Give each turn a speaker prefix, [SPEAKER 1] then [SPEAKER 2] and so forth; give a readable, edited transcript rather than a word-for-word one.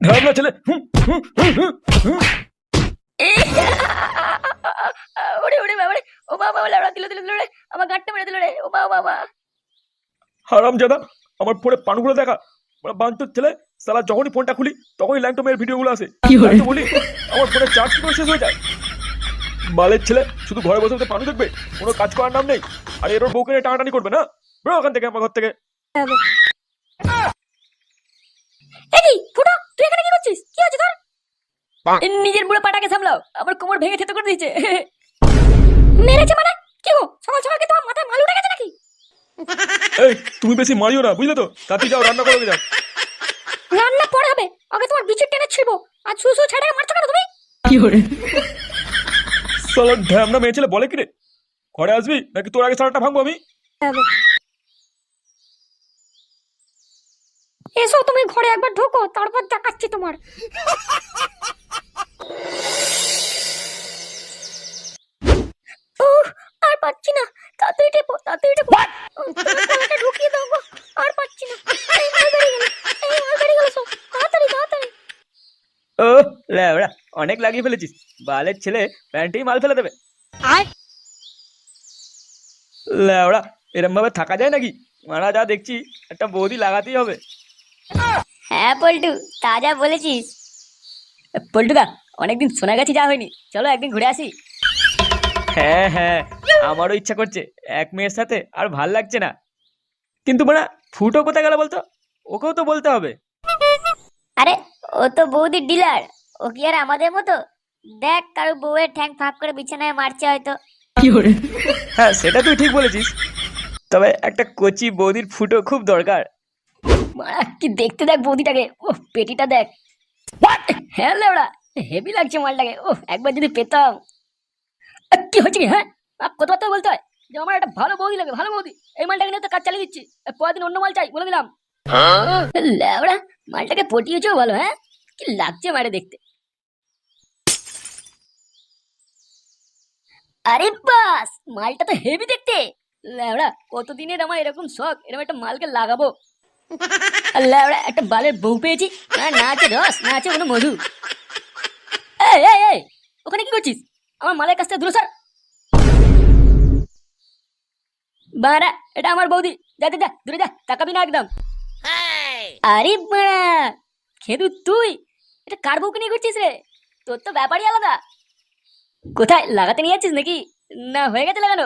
[SPEAKER 1] ঢাবলা ছেলে।
[SPEAKER 2] ওরে ওরে বাবা রে, ও বাবা লাউড়া দিল দিল দিল রে, আমার গাঁটটা মেরে দিল রে, ও বাবা বাবা।
[SPEAKER 1] হারামজাদা, আমার ফোনে পানগুলো দেখা। বাঞ্চোর ছেলে, শালা যখনই ফোনটা খুলি তখনই ল্যাংটমের ভিডিওগুলো আসে। তাই তো বলি আমার ফোনের চার্জ কি করে শেষ হয়ে যায়। বালের ছেলে শুধু ঘরে বসে বসে পানু দেখবে, কোনো কাজ করার নাম নেই। আর এর ওর বউকে নিয়ে টানাটানি করবে না। বেরো ওখান থেকে, আমার ঘর থেকে।
[SPEAKER 2] এই ফুটো, তুই এখানে কি করছিস? কি হচ্ছে তোর? নিজের বুড়ো পাটাকে সামলাও, আমার কোমর ভেঙে থেতো করে দিয়েছে। মেরেছে মানে? কি গো, সকাল সকাল কি তোমার মাথায় মাল উঠে গেছে নাকি?
[SPEAKER 1] এই তুমি বেশি মারিও না, বুঝলে তো? তাতে যাও, রান্না করো যাও।
[SPEAKER 2] রান্না পরে হবে, আগে তোমার বিচি টেনে ছিড়বো। আর ছু ছু ছেড়ে মারছো কেন তুমি?
[SPEAKER 1] শালা ঢ্যামনা মেয়ে ছেলে বলে কি রে? ঘরে আসবি নাকি তোর আগে সারাটা ভাঙবো আমি?
[SPEAKER 2] এসো তুমি ঘরে একবার ঢোকো, তারপর দেখাচ্ছি তোমার। আর পাচ্ছি না, তাড়াতাড়ি টেপো তাড়াতাড়ি টেপো। গলাটা ঢুকিয়ে দাও গো, আর পাচ্ছি না। এই মাল বেরিয়ে গেল, এই মাল বেরিয়ে গেল সব, তাড়াতাড়ি তাড়াতাড়ি।
[SPEAKER 1] ও ল্যাবড়া, অনেক লাগিয়ে ফেলেছিস। বালের ছেলে প্যান্টেই মাল ফেলে দেবে। ল্যাবড়া, এরম ভাবে থাকা যায় নাকি? মারা যা দেখছি, একটা বৌদি লাগাতেই হবে।
[SPEAKER 2] হ্যাঁ পল্টু, তা যা বলেছিস। পল্টুদা, অনেকদিন শোনা গেছে, যা হয়নি, চলো একদিন ঘুরে আসি।
[SPEAKER 1] হ্যাঁ হ্যাঁ, আমারও ইচ্ছা করছে। এক মেয়ের সাথে আর ভাল লাগছে না। কিন্তু মানে ফুটো কোথায় গেল বলতো? ওকেও তো বলতে হবে।
[SPEAKER 2] আরে ও তো বৌদির ডিলার, ও কি আর আমাদের মতো? দেখ, কারো বউয়ের ঠ্যাং ফাঁক করে বিছানায় মারছে হয়তো।
[SPEAKER 1] হ্যাঁ, সেটা তুই ঠিক বলেছিস। তবে একটা কচি বৌদির ফুটো খুব দরকার।
[SPEAKER 2] মারা কি দেখতে দেখ বৌদিটাকে, ও পেটিটা দেখ। হ্যাঁ লেবড়া, হেভি লাগছে মালটাকে। ও একবার যদি পেতাম। কি হচ্ছে কি? হ্যাঁ, কথাবার্তা বলতে হয় যে আমার একটা ভালো বৌদি লাগে, ভালো বৌদি। এই মালটাকে নিয়ে তো কাজ চালিয়ে দিচ্ছি, পরের দিন অন্য মাল চাই বলে দিলাম। লেবড়া, মালটাকে পটিয়েছেও ভালো। হ্যাঁ, কি লাগছে মারে দেখতে। আরে বাস, মালটা তো হেভি দেখতে। লেবড়া, কতদিনের আমার এরকম শখ, এরকম একটা মালকে লাগাবো। লেবড়া, একটা বালের বউ পেয়েছি, না আছে রস, না আছে কোনো মধু। এই এই এই, ওখানে কি করছিস? আমার মালের কাছ থেকে দূরে সর। বাড়া, এটা আমার বৌদি, যা যা যা, দূরে যা, তাকাবি না একদম। আরে বাড়া, খেদু তুই এটা কার বউকে নিয়ে ঘুরছিস রে? তোর তো ব্যাপারই আলাদা। কোথায় লাগাতে নিয়ে যাচ্ছিস নাকি? না হয়ে গেছে লাগানো?